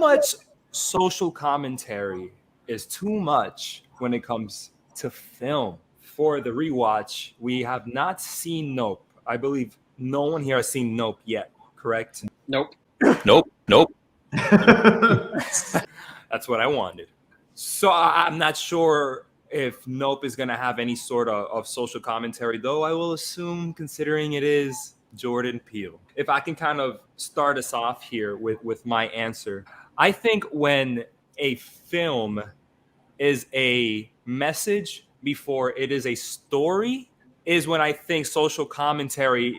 much social commentary is too much when it comes to film? For the rewatch, we have not seen Nope. I believe no one here has seen Nope yet, correct? Nope. Nope. That's what I wanted. So I'm not sure if Nope is going to have any sort of social commentary, though I will assume, considering it is Jordan Peele. If I can kind of start us off here with my answer, I think when a film is a message before it is a story is when I think social commentary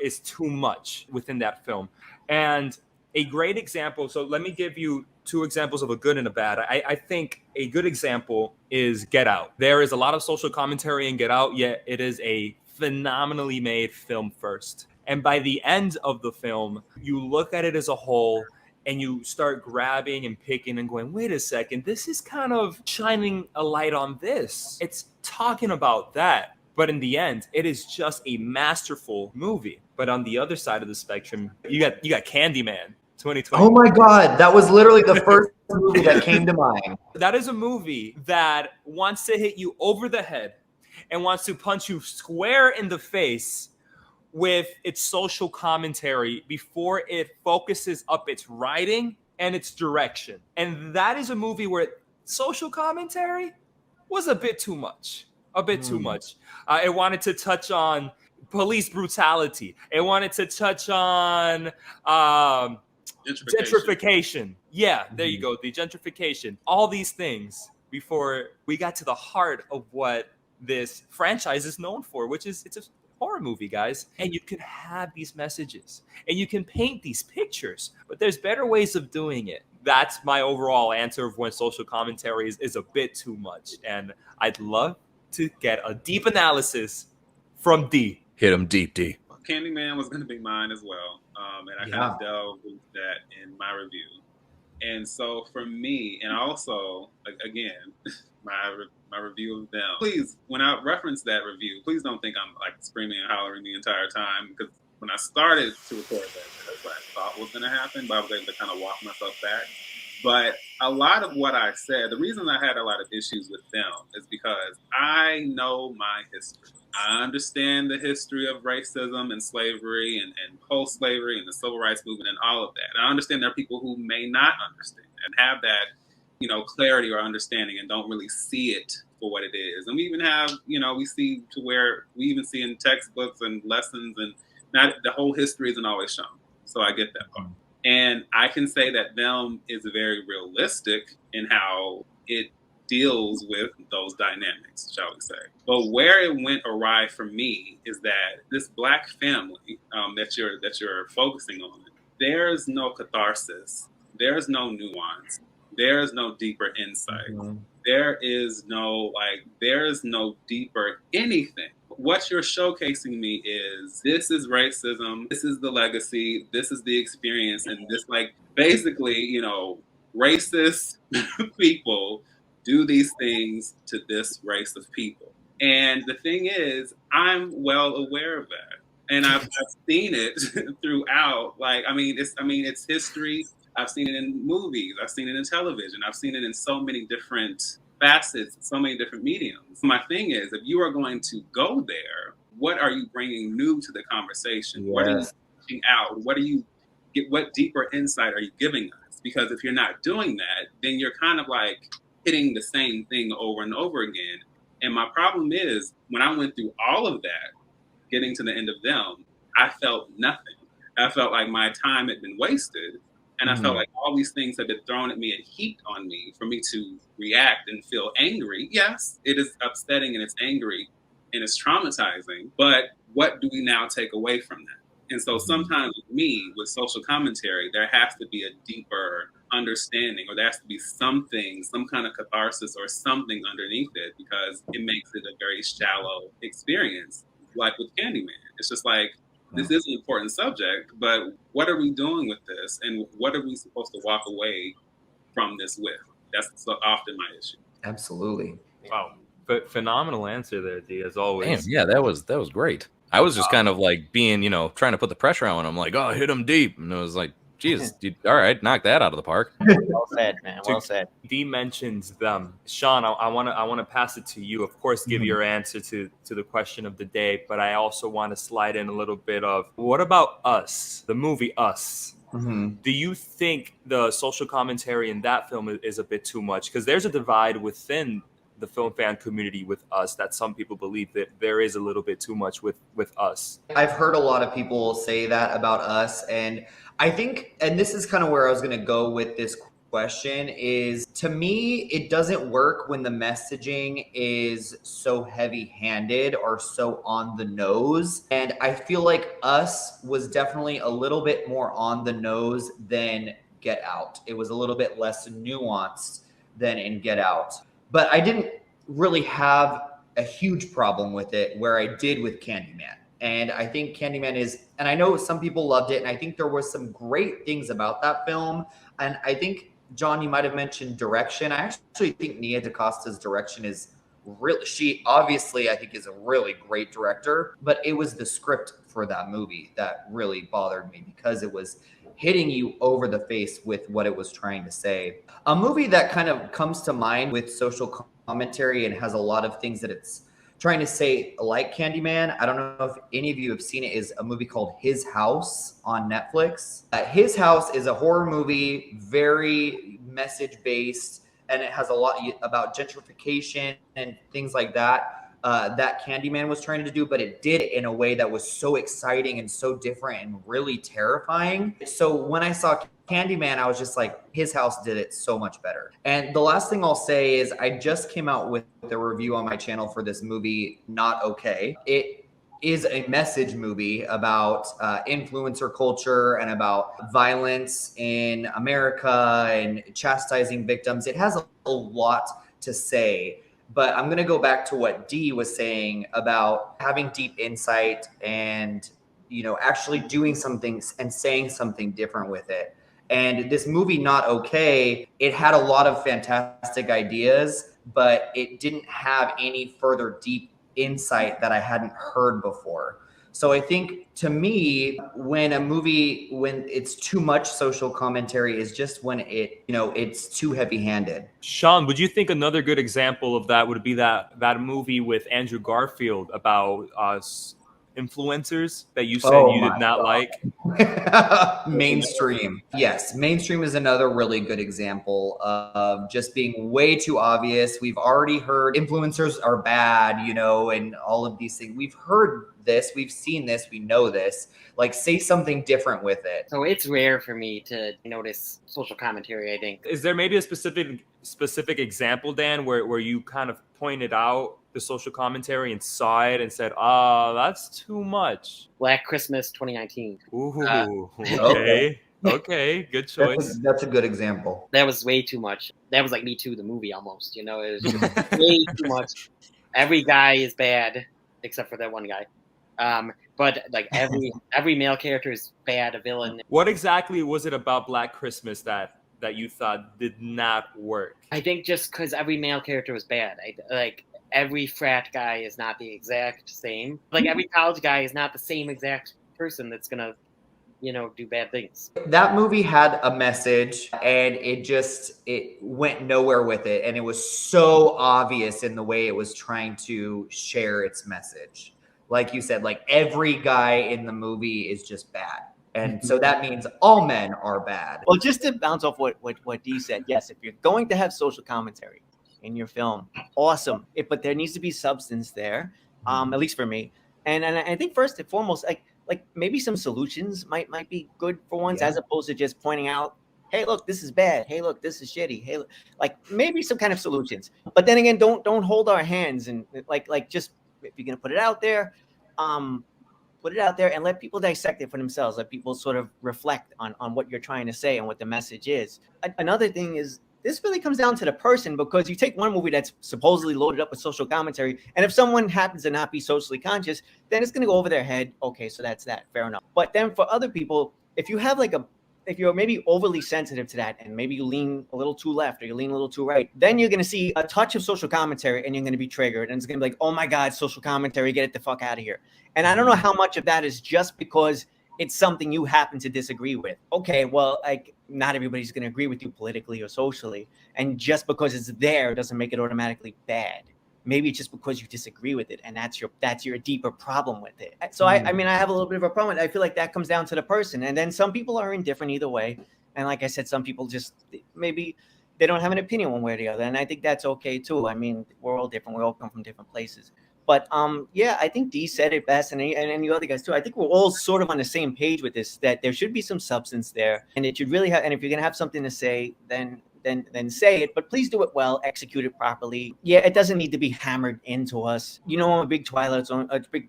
is too much within that film. And a great example, so let me give you two examples of a good and a bad. I think a good example is Get Out. There is a lot of social commentary in Get Out, yet it is a phenomenally made film first. And by the end of the film, you look at it as a whole and you start grabbing and picking and going, wait a second, this is kind of shining a light on this. It's talking about that. But in the end, it is just a masterful movie. But on the other side of the spectrum, you got Candyman 2020. Oh my God, that was literally the first movie that came to mind. That is a movie that wants to hit you over the head and wants to punch you square in the face with its social commentary before it focuses up its writing and its direction. And that is a movie where social commentary was a bit too much. It wanted to touch on police brutality. It wanted to touch on gentrification. Yeah, there you go. The gentrification. All these things before we got to the heart of what this franchise is known for, which is it's a horror movie, guys. And you can have these messages and you can paint these pictures, but there's better ways of doing it. That's my overall answer of when social commentary is a bit too much. And I'd love to get a deep analysis from D. Hit him deep, D. Candyman was going to be mine as well. And I kind of delved into that in my review. And so for me, and also, again, my review of them, please, when I reference that review, please don't think I'm like screaming and hollering the entire time, because when I started to record that, that's what I thought was going to happen, but I was able to kind of walk myself back. But a lot of what I said, the reason I had a lot of issues with film is because I know my history. I understand the history of racism and slavery and post-slavery and the civil rights movement and all of that. I understand there are people who may not understand and have that, clarity or understanding and don't really see it for what it is. And we even have, we see to where we even see in textbooks and lessons, and not the whole history isn't always shown. So I get that part. And I can say that film is very realistic in how it deals with those dynamics, shall we say. But where it went awry for me is that this Black family that you're focusing on, there's no catharsis, there's no nuance, there's no deeper insight, there is no deeper anything. What you're showcasing me is this is racism, this is the legacy, this is the experience, and this basically, racist people do these things to this race of people. And the thing is, I'm well aware of that. And I've seen it throughout. It's history. I've seen it in movies. I've seen it in television. I've seen it in so many different facets, so many different mediums. My thing is, if you are going to go there, what are you bringing new to the conversation? Yes. What are you reaching out? What deeper insight are you giving us? Because if you're not doing that, then you're kind of hitting the same thing over and over again. And my problem is, when I went through all of that, getting to the end of them, I felt nothing. I felt like my time had been wasted. And I felt like all these things had been thrown at me and heaped on me for me to react and feel angry. Yes, it is upsetting and it's angry and it's traumatizing. But what do we now take away from that? And so sometimes with me, with social commentary, there has to be a deeper understanding, or there has to be something, some kind of catharsis or something underneath it, because it makes it a very shallow experience. Like with Candyman, it's just this is an important subject, but what are we doing with this? And what are we supposed to walk away from this with? That's so often my issue. Absolutely. Wow. But phenomenal answer there, D, as always. Damn, yeah, that was great. I was just kind of being, trying to put the pressure on him, hit him deep. And it was Geez, all right, knock that out of the park. Well said, man. Well said. D mentions them. Shawn, I wanna pass it to you. Of course, give your answer to the question of the day, but I also want to slide in a little bit of what about Us, the movie Us? Do you think the social commentary in that film is a bit too much? Because there's a divide within the film fan community with Us that some people believe that there is a little bit too much with Us. I've heard a lot of people say that about Us, and I think, and this is kind of where I was going to go with this question, is to me, it doesn't work when the messaging is so heavy-handed or so on the nose. And I feel like Us was definitely a little bit more on the nose than Get Out. It was a little bit less nuanced than in Get Out. But I didn't really have a huge problem with it where I did with Candyman. And I think Candyman is, and I know some people loved it, and I think there was some great things about that film. And I think, John, you might have mentioned direction. I actually think Nia DaCosta's direction is really, she obviously, I think, is a really great director, but it was the script for that movie that really bothered me because it was hitting you over the face with what it was trying to say. A movie that kind of comes to mind with social commentary and has a lot of things that it's trying to say, like Candyman, I don't know if any of you have seen it, is a movie called His House on Netflix. His House is a horror movie, very message-based, and it has a lot about gentrification and things like that. That Candyman was trying to do, but it did it in a way that was so exciting and so different and really terrifying. So when I saw Candyman, I was just like, His House did it so much better. And the last thing I'll say is I just came out with a review on my channel for this movie, Not Okay. It is a message movie about influencer culture and about violence in America and chastising victims. It has a lot to say. But I'm going to go back to what Dee was saying about having deep insight and, you know, actually doing something and saying something different with it. And this movie, Not Okay, it had a lot of fantastic ideas, but it didn't have any further deep insight that I hadn't heard before. So I think, to me, when a movie, when it's too much social commentary, is just when it, you know, it's too heavy-handed. Shawn, would you think another good example of that would be that movie with Andrew Garfield about influencers that you said you did not like? Mainstream. Yes, Mainstream is another really good example of just being way too obvious. We've already heard influencers are bad, you know, and all of these things. We've heard this, we've seen this, we know this. Like, say something different with it. So it's rare for me to notice social commentary, I think. Is there maybe a specific example, Dan, where you kind of pointed out the social commentary and saw it and said, that's too much? Black Christmas 2019. Ooh, okay. Okay, good choice. That's a good example. That was way too much. That was like Me Too, the movie, almost. You know, it was just way too much. Every guy is bad except for that one guy. But like every male character is bad, a villain. What exactly was it about Black Christmas that you thought did not work? I think just because every male character was bad. Like every frat guy is not the exact same. Like every college guy is not the same exact person that's gonna, you know, do bad things. That movie had a message, and it went nowhere with it, and it was so obvious in the way it was trying to share its message. Like you said, like every guy in the movie is just bad. And so that means all men are bad. Well, just to bounce off what Dee said, yes, if you're going to have social commentary in your film, awesome. But there needs to be substance there, at least for me. And I think first and foremost, like maybe some solutions might be good for once, as opposed to just pointing out, hey, look, this is bad. Hey, look, this is shitty. Hey, look, like maybe some kind of solutions. But then again, don't hold our hands and like just, if you're gonna put it out there and let people dissect it for themselves. Let people sort of reflect on what you're trying to say and what the message is. Another thing is, this really comes down to the person, because you take one movie that's supposedly loaded up with social commentary, and if someone happens to not be socially conscious, then it's going to go over their head. Okay, so that's that. Fair enough. But then for other people, if you have if you're maybe overly sensitive to that, and maybe you lean a little too left or you lean a little too right, then you're going to see a touch of social commentary and you're going to be triggered, and it's going to be like, oh my God, social commentary, get it the fuck out of here. And I don't know how much of that is just because it's something you happen to disagree with. Okay, well, like not everybody's going to agree with you politically or socially, and just because it's there doesn't make it automatically bad. Maybe it's just because you disagree with it, and that's your deeper problem with it. So I mean, I have a little bit of a problem. I feel like that comes down to the person, and then some people are indifferent either way. And like I said, some people just maybe they don't have an opinion one way or the other, and I think that's okay too. I mean, we're all different. We all come from different places. But yeah, I think D said it best, and you other guys too. I think we're all sort of on the same page with this. That there should be some substance there, and it should really have. And if you're gonna have something to say, then say it. But please do it well, execute it properly. Yeah, it doesn't need to be hammered into us. You know, I'm a big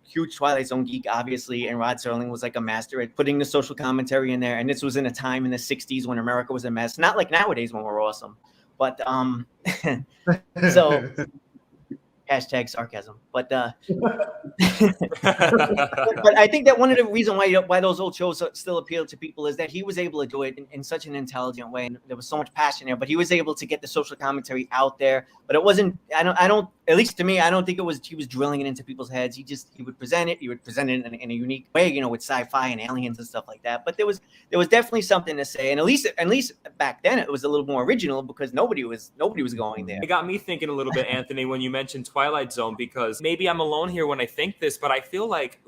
huge Twilight Zone geek, obviously, and Rod Serling was like a master at putting the social commentary in there. And this was in a time in the '60s when America was a mess, not like nowadays when we're awesome. But so. Hashtag sarcasm, but but I think that one of the reasons why those old shows still appeal to people is that he was able to do it in such an intelligent way, and there was so much passion there. But he was able to get the social commentary out there. But it wasn't. I don't. At least to me, I don't think it was. He was drilling it into people's heads. He would present it. He would present it in a unique way, you know, with sci-fi and aliens and stuff like that. But there was definitely something to say, and at least back then it was a little more original because nobody was going there. It got me thinking a little bit, Anthony, when you mentioned Twilight Zone, because maybe I'm alone here when I think this, but I feel like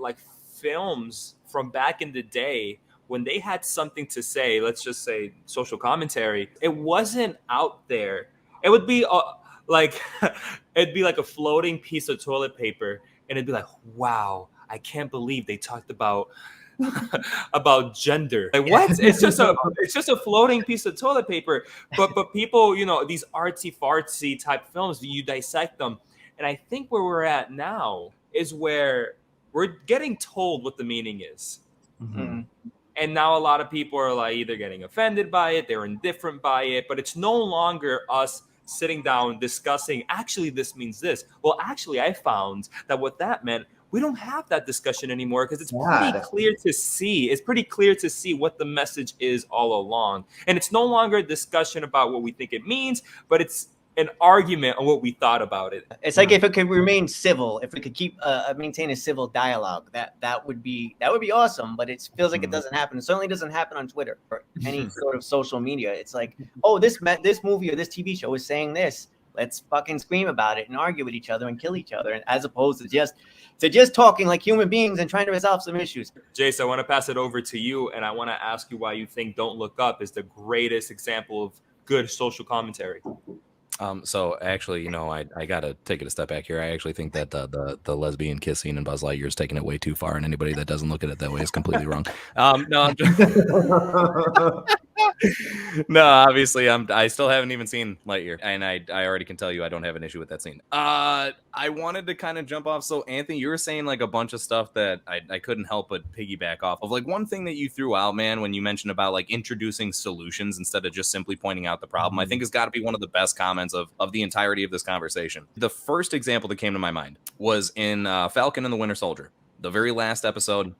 films from back in the day when they had something to say, let's just say social commentary, it wasn't out there. It would be it'd be like a floating piece of toilet paper, and it'd be like, wow, I can't believe they talked about gender. Like, what? It's just a floating piece of toilet paper. But people, you know, these artsy fartsy type films, you dissect them. And I think where we're at now is where we're getting told what the meaning is. Mm-hmm. And now a lot of people are like either getting offended by it, they're indifferent by it, but it's no longer us sitting down discussing, actually, this means this. Well, actually, I found that what that meant, we don't have that discussion anymore because it's pretty clear to see. It's pretty clear to see what the message is all along. And it's no longer a discussion about what we think it means, but it's an argument on what we thought about it. It's like if it could remain civil, if we could keep maintain a civil dialogue, that would be awesome. But it feels like it doesn't happen. It certainly doesn't happen on Twitter or any sort of social media. It's like, oh, this movie or this TV show is saying this. Let's fucking scream about it and argue with each other and kill each other, and as opposed to just talking like human beings and trying to resolve some issues. Jace, I want to pass it over to you, and I want to ask you why you think Don't Look Up is the greatest example of good social commentary. So actually, you know, I gotta take it a step back here. I actually think that the lesbian kiss scene in Buzz Lightyear is taking it way too far, and anybody that doesn't look at it that way is completely wrong. No, I'm just... No, obviously, I still haven't even seen Lightyear, and I already can tell you I don't have an issue with that scene. I wanted to kind of jump off. So Anthony, you were saying like a bunch of stuff that I couldn't help but piggyback off of. Like one thing that you threw out, man, when you mentioned about like introducing solutions instead of just simply pointing out the problem, I think has got to be one of the best comments of the entirety of this conversation. The first example that came to my mind was in Falcon and the Winter Soldier, the very last episode,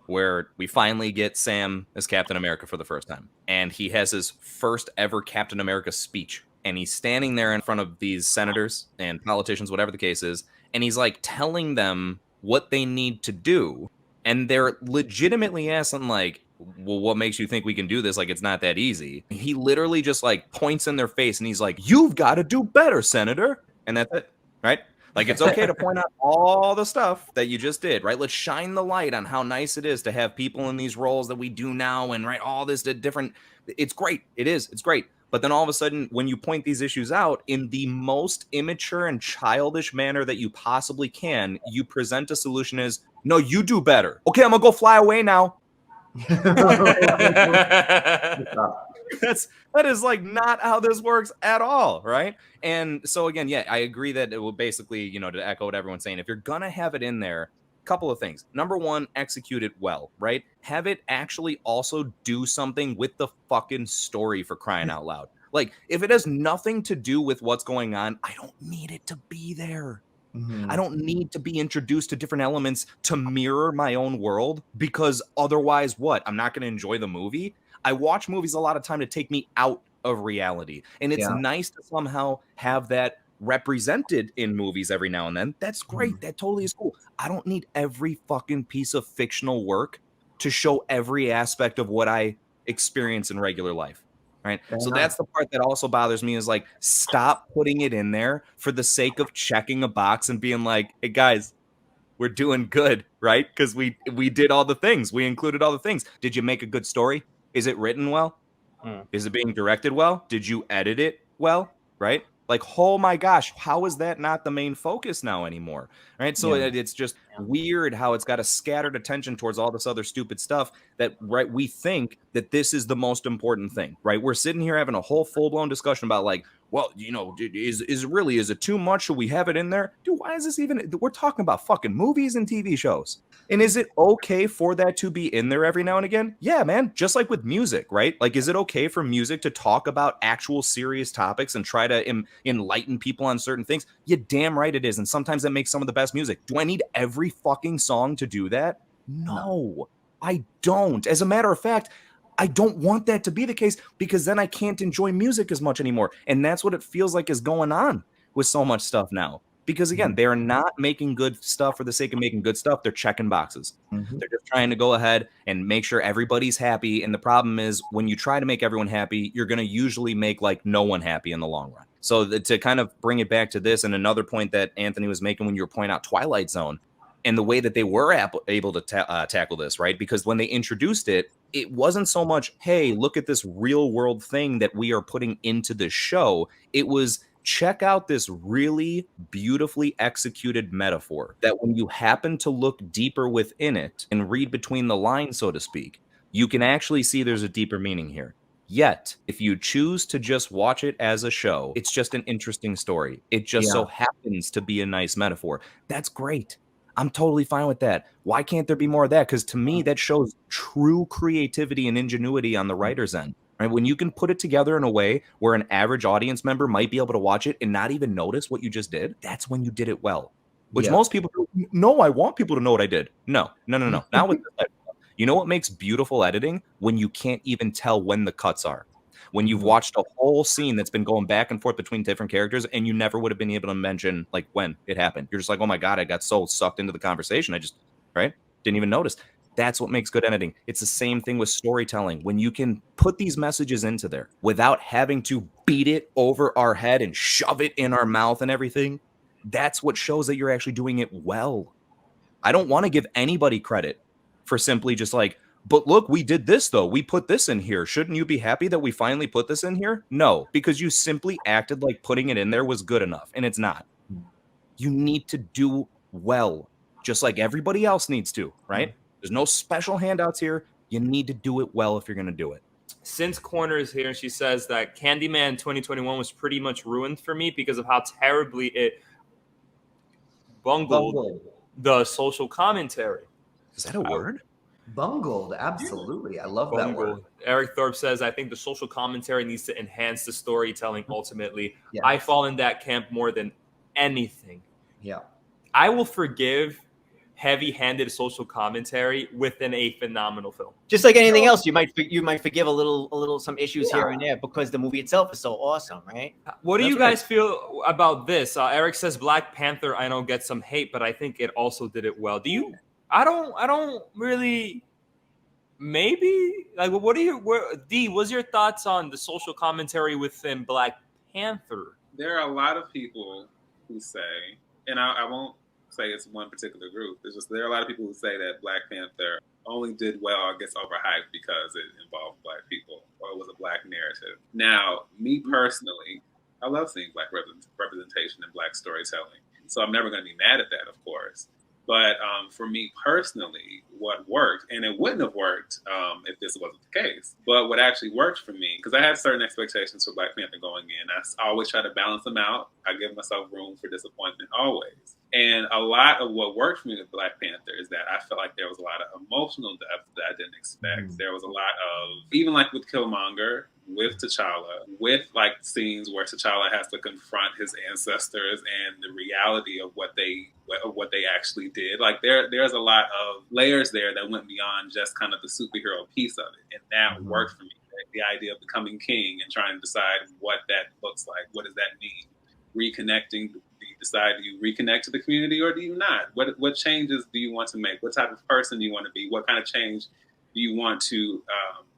where we finally get Sam as Captain America for the first time. And he has his first ever Captain America speech. And he's standing there in front of these senators and politicians, whatever the case is. And he's like telling them what they need to do. And they're legitimately asking like, well, what makes you think we can do this? Like, it's not that easy. He literally just like points in their face and he's like, you've got to do better, Senator. And that's it, right? Like, it's okay to point out all the stuff that you just did, right? Let's shine the light on how nice it is to have people in these roles that we do now and, right, all this different. It's great. It is. It's great. But then all of a sudden, when you point these issues out in the most immature and childish manner that you possibly can, you present a solution as, no, you do better. Okay, I'm going to go fly away now. That is like not how this works at all, right? And so again, yeah, I agree that it will basically, you know, to echo what everyone's saying, if you're gonna have it in there, a couple of things. Number one, execute it well, right? Have it actually also do something with the fucking story, for crying out loud. Like, if it has nothing to do with what's going on, I don't need it to be there. I don't need to be introduced to different elements to mirror my own world, because otherwise what? I'm not going to enjoy the movie. I watch movies a lot of time to take me out of reality. And it's nice to somehow have that represented in movies every now and then. That's great. That totally is cool. I don't need every fucking piece of fictional work to show every aspect of what I experience in regular life. Right. So that's the part that also bothers me is like, stop putting it in there for the sake of checking a box and being like, hey guys, we're doing good, right? Because we did all the things. We included all the things. Did you make a good story? Is it written well? Is it being directed well? Did you edit it well? Right? Like, oh my gosh, how is that not the main focus now anymore? Right? So it's just weird how it's got a scattered attention towards all this other stupid stuff that, right, we think that this is the most important thing, right? We're sitting here having a whole full-blown discussion about like, well, you know, is it too much? Should we have it in there? Dude, why is this even? We're talking about fucking movies and TV shows. And is it okay for that to be in there every now and again? Yeah, man. Just like with music, right? Like, is it okay for music to talk about actual serious topics and try to enlighten people on certain things? You damn right it is. And sometimes that makes some of the best music. Do I need every fucking song to do that? No, I don't. As a matter of fact, I don't want that to be the case because then I can't enjoy music as much anymore. And that's what it feels like is going on with so much stuff now. Because again, they're not making good stuff for the sake of making good stuff. They're checking boxes. They're just trying to go ahead and make sure everybody's happy. And the problem is when you try to make everyone happy, you're going to usually make like no one happy in the long run. So to kind of bring it back to this, and another point that Anthony was making when you were pointing out Twilight Zone and the way that they were able to tackle this, right? Because when they introduced it, it wasn't so much, hey, look at this real world thing that we are putting into the show. It was, check out this really beautifully executed metaphor that when you happen to look deeper within it and read between the lines, so to speak, you can actually see there's a deeper meaning here. Yet, if you choose to just watch it as a show, it's just an interesting story. It just so happens to be a nice metaphor. That's great. I'm totally fine with that. Why can't there be more of that? Because to me, that shows true creativity and ingenuity on the writer's end. Right? When you can put it together in a way where an average audience member might be able to watch it and not even notice what you just did, that's when you did it well. Which most people do. No, I want people to know what I did. No. Not with this. You know what makes beautiful editing? When you can't even tell when the cuts are. When you've watched a whole scene that's been going back and forth between different characters and you never would have been able to mention like when it happened. You're just like, oh my God, I got so sucked into the conversation. I just, didn't even notice. That's what makes good editing. It's the same thing with storytelling. When you can put these messages into there without having to beat it over our head and shove it in our mouth and everything, that's what shows that you're actually doing it well. I don't want to give anybody credit for simply just like, but look, we did this though. We put this in here. Shouldn't you be happy that we finally put this in here? No, because you simply acted like putting it in there was good enough, and it's not. You need to do well, just like everybody else needs to, right? There's no special handouts here. You need to do it well if you're going to do it. Since Corner is here, and she says that Candyman 2021 was pretty much ruined for me because of how terribly it bungled the social commentary. Is that a word? Bungled, absolutely. I love that word. Eric Thorpe says, I think the social commentary needs to enhance the storytelling ultimately. I fall in that camp more than anything. Yeah. I will forgive heavy-handed social commentary within a phenomenal film. Just like anything else, you might forgive a little some issues here and there because the movie itself is so awesome, right? What do you guys feel about this? Eric says Black Panther, I know, gets some hate, but I think it also did it well. Do you? I don't really. Maybe like what are your D? What's your thoughts on the social commentary within Black Panther? There are a lot of people who say, and I won't say it's one particular group. It's just there are a lot of people who say that Black Panther only did well or gets overhyped because it involved Black people or it was a Black narrative. Now, me personally, I love seeing Black representation and Black storytelling. So I'm never going to be mad at that, of course. But for me personally, what worked, and it wouldn't have worked if this wasn't the case, but what actually worked for me, because I had certain expectations for Black Panther going in. I always try to balance them out. I give myself room for disappointment always. And a lot of what worked for me with Black Panther is that I felt like there was a lot of emotional depth that I didn't expect. There was a lot of, even like with Killmonger, with T'Challa, with like scenes where T'Challa has to confront his ancestors and the reality of what they actually did. Like there's a lot of layers there that went beyond just kind of the superhero piece of it. And that worked for me. The idea of becoming king and trying to decide what that looks like. What does that mean? Reconnecting the you decide, do you reconnect to the community or do you not? What changes do you want to make? What type of person do you want to be? What kind of change do you want to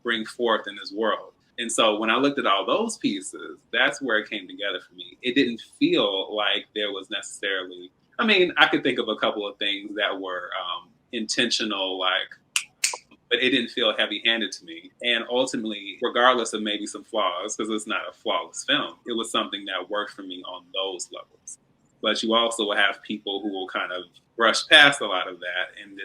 bring forth in this world? And so when I looked at all those pieces, that's where it came together for me. It didn't feel like there was necessarily, I mean, I could think of a couple of things that were intentional, but it didn't feel heavy-handed to me. And ultimately, regardless of maybe some flaws, because it's not a flawless film, it was something that worked for me on those levels. But you also will have people who will kind of brush past a lot of that and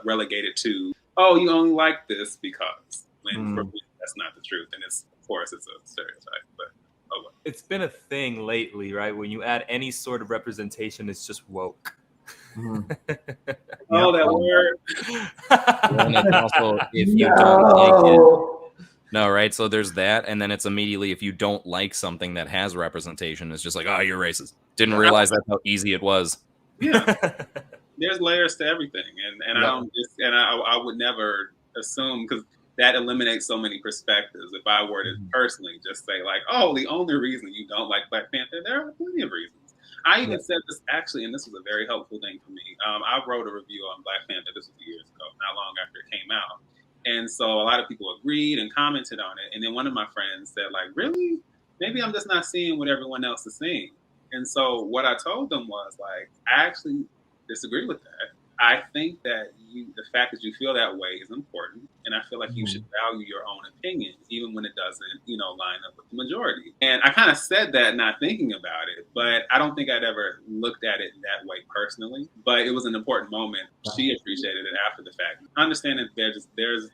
relegate it to, oh, you only like this because. When for me, that's not the truth. And of course, it's a stereotype. But oh well. It's been a thing lately, right? When you add any sort of representation, it's just woke. Oh, that word. And it's also, if you don't like it. No, right? So there's that. And then it's immediately, if you don't like something that has representation, it's just like, oh, you're racist. Didn't realize that's how easy it was. Yeah. There's layers to everything. And I would never assume, because that eliminates so many perspectives. If I were to personally just say like, oh, the only reason you don't like Black Panther, there are plenty of reasons. I even said this actually, and this was a very helpful thing for me. I wrote a review on Black Panther. This was years ago, not long after it came out. And so a lot of people agreed and commented on it. And then one of my friends said like, really? Maybe I'm just not seeing what everyone else is seeing. And so what I told them was like, I actually disagree with that. I think that the fact that you feel that way is important. And I feel like you should value your own opinion, even when it doesn't, line up with the majority. And I kind of said that not thinking about it, but I don't think I'd ever looked at it that way personally. But it was an important moment. She appreciated it after the fact. I understand that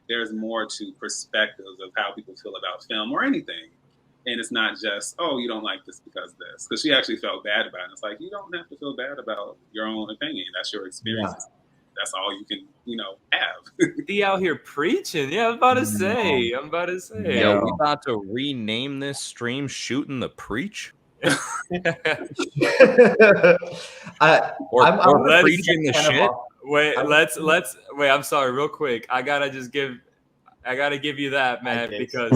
there's more to perspectives of how people feel about film or anything. And it's not just, oh, you don't like this because this. Because she actually felt bad about it. It's like, you don't have to feel bad about your own opinion. That's your experience. Yeah. That's all you can, have. D out here preaching. Yeah, I'm about to say. Yeah, we about to rename this stream Shooting the Preach? I'm preaching the shit? Wait, wait, I'm sorry, real quick. I gotta give you that, man, because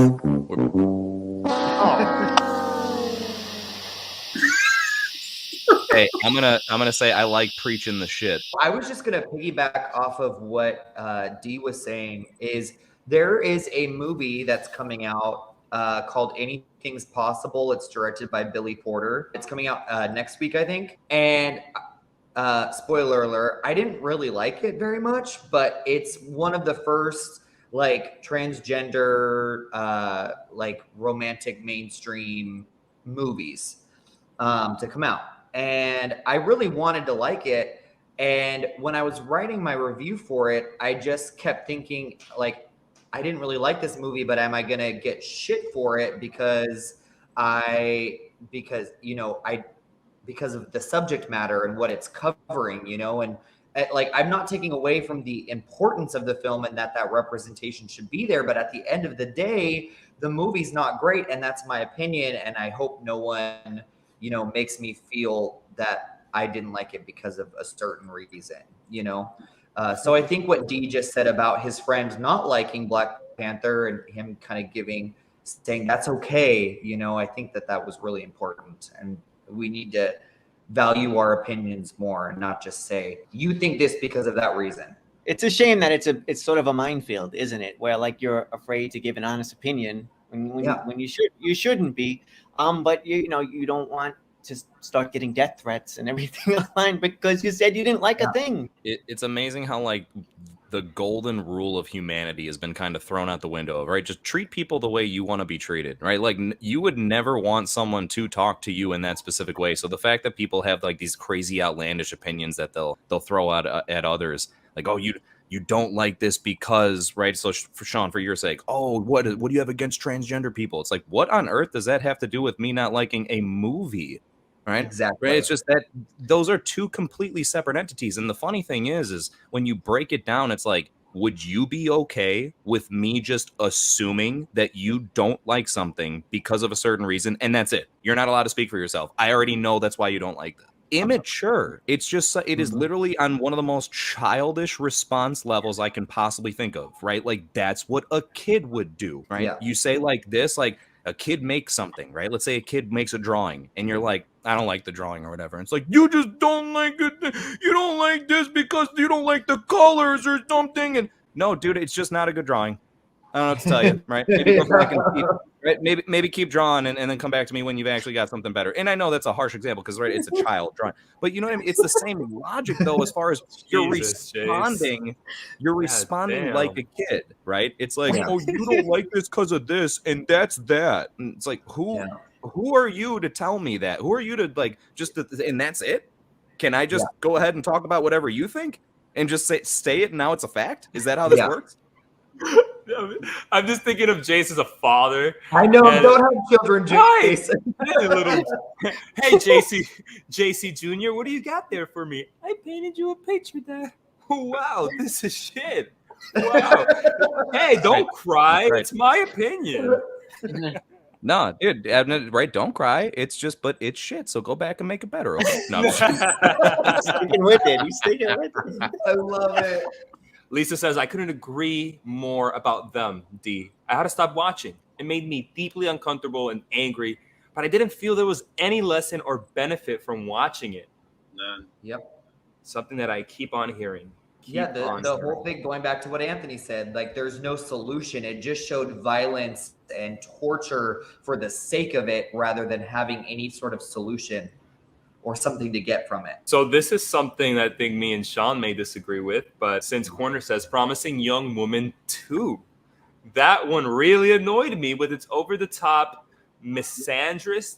Hey, I'm gonna say I like preaching the shit. I was just gonna piggyback off of what D was saying. There is a movie that's coming out called Anything's Possible. It's directed by Billy Porter. It's coming out next week, I think. And spoiler alert, I didn't really like it very much, but it's one of the first transgender romantic mainstream movies to come out. And I really wanted to like it. And when I was writing my review for it, I just kept thinking, I didn't really like this movie, but am I going to get shit for it because of the subject matter and what it's covering, and I'm not taking away from the importance of the film and that representation should be there. But at the end of the day, the movie's not great. And that's my opinion. And I hope no one makes me feel that I didn't like it because of a certain reason, So I think what D just said about his friend not liking Black Panther and him kind of saying that's okay, I think that was really important. And we need to value our opinions more and not just say, you think this because of that reason. It's a shame that it's sort of a minefield, isn't it? Where you're afraid to give an honest opinion when you shouldn't be. But you don't want to start getting death threats and everything online because you said you didn't like a thing. It's amazing how the golden rule of humanity has been kind of thrown out the window, right? Just treat people the way you want to be treated, right? You would never want someone to talk to you in that specific way. So the fact that people have these crazy outlandish opinions that they'll throw out at others, oh, you don't like this because, right? So for Shawn, for your sake, oh, what do you have against transgender people? It's what on earth does that have to do with me not liking a movie? Right? Exactly. Right? It's just that those are two completely separate entities. And the funny thing is when you break it down, it's would you be okay with me just assuming that you don't like something because of a certain reason? And that's it. You're not allowed to speak for yourself. I already know that's why you don't like that. Immature. It's just, it is literally on one of the most childish response levels I can possibly think of, right? That's what a kid would do, right? Yeah. You say this, a kid makes something, right? Let's say a kid makes a drawing and you're like, I don't like the drawing or whatever. And it's like, you just don't like it. You don't like this because you don't like the colors or something. And no, dude, it's just not a good drawing. I don't know what to tell you, right? Maybe go back and maybe keep drawing and then come back to me when you've actually got something better. And I know that's a harsh example because it's a child drawing, but you know what I mean? It's the same logic though, as far as you're responding like a kid, right? It's like, oh, you don't like this because of this, and that's that. And it's like, who are you to tell me that? Who are you to like and that's it? Can I just go ahead and talk about whatever you think and just say it and now it's a fact? Is that how this works? I'm just thinking of Jace as a father. I know, don't have children, Jace. Hey, JC Jr., what do you got there for me? I painted you a picture there. Wow, this is shit. Wow. Hey, don't cry. It's my opinion. No, dude, right? Don't cry. It's just, but it's shit. So go back and make it better. Okay? No, I'm sticking with it. He's sticking with it. I love it. Lisa says, I couldn't agree more about them, D. I had to stop watching. It made me deeply uncomfortable and angry, but I didn't feel there was any lesson or benefit from watching it. None. Yep. Something that I keep on hearing. The whole thing, going back to what Anthony said, like there's no solution. It just showed violence and torture for the sake of it rather than having any sort of solution or something to get from it. So this is something that I think me and Shawn may disagree with, but since Corner says Promising Young Woman 2, that one really annoyed me with its over-the-top misandrous.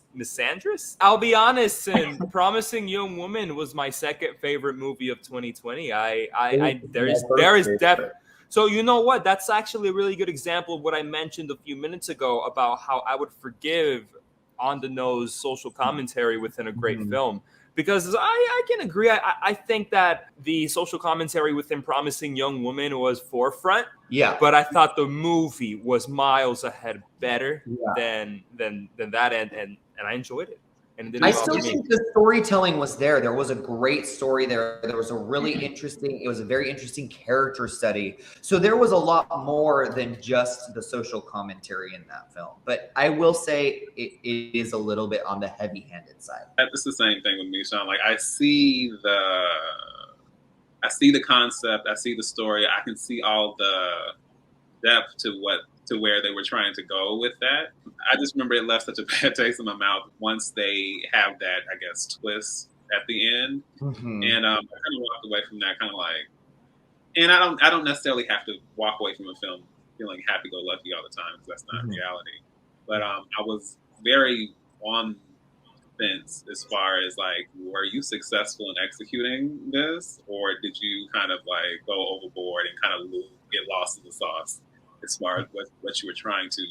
I'll be honest, and Promising Young Woman was my second favorite movie of 2020. So you know what? That's actually a really good example of what I mentioned a few minutes ago about how I would forgive on-the-nose social commentary within a great film. Because I can agree. I think that the social commentary within Promising Young Woman was forefront. Yeah. But I thought the movie was miles ahead better than that, and I enjoyed it. And it I still think the storytelling was there. There was a great story there. There was a really interesting, it was a very interesting character study. So there was a lot more than just the social commentary in that film. But I will say it is a little bit on the heavy-handed side. It's the same thing with me, Shawn. Like I see the concept, I see the story, I can see all the depth to where they were trying to go with that. I just remember it left such a bad taste in my mouth once they have that, I guess, twist at the end. Mm-hmm. And I kind of walked away from that kind of like, and I don't necessarily have to walk away from a film feeling happy-go-lucky all the time, because that's not reality. But I was very on the fence as far as like, were you successful in executing this, or did you kind of like go overboard and kind of get lost in the sauce as far as what you were trying to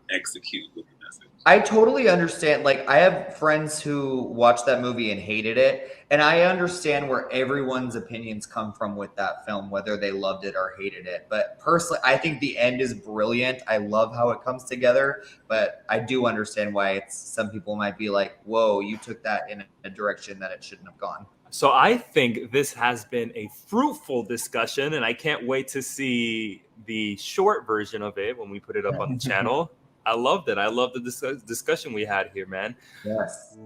execute with the message? I totally understand. Like, I have friends who watched that movie and hated it, and I understand where everyone's opinions come from with that film, whether they loved it or hated it. But personally, I think the end is brilliant. I love how it comes together, but I do understand why some people might be like, whoa, you took that in a direction that it shouldn't have gone. So I think this has been a fruitful discussion, and I can't wait to see the short version of it when we put it up on the channel. I loved it. I love the discussion we had here, man. Yes.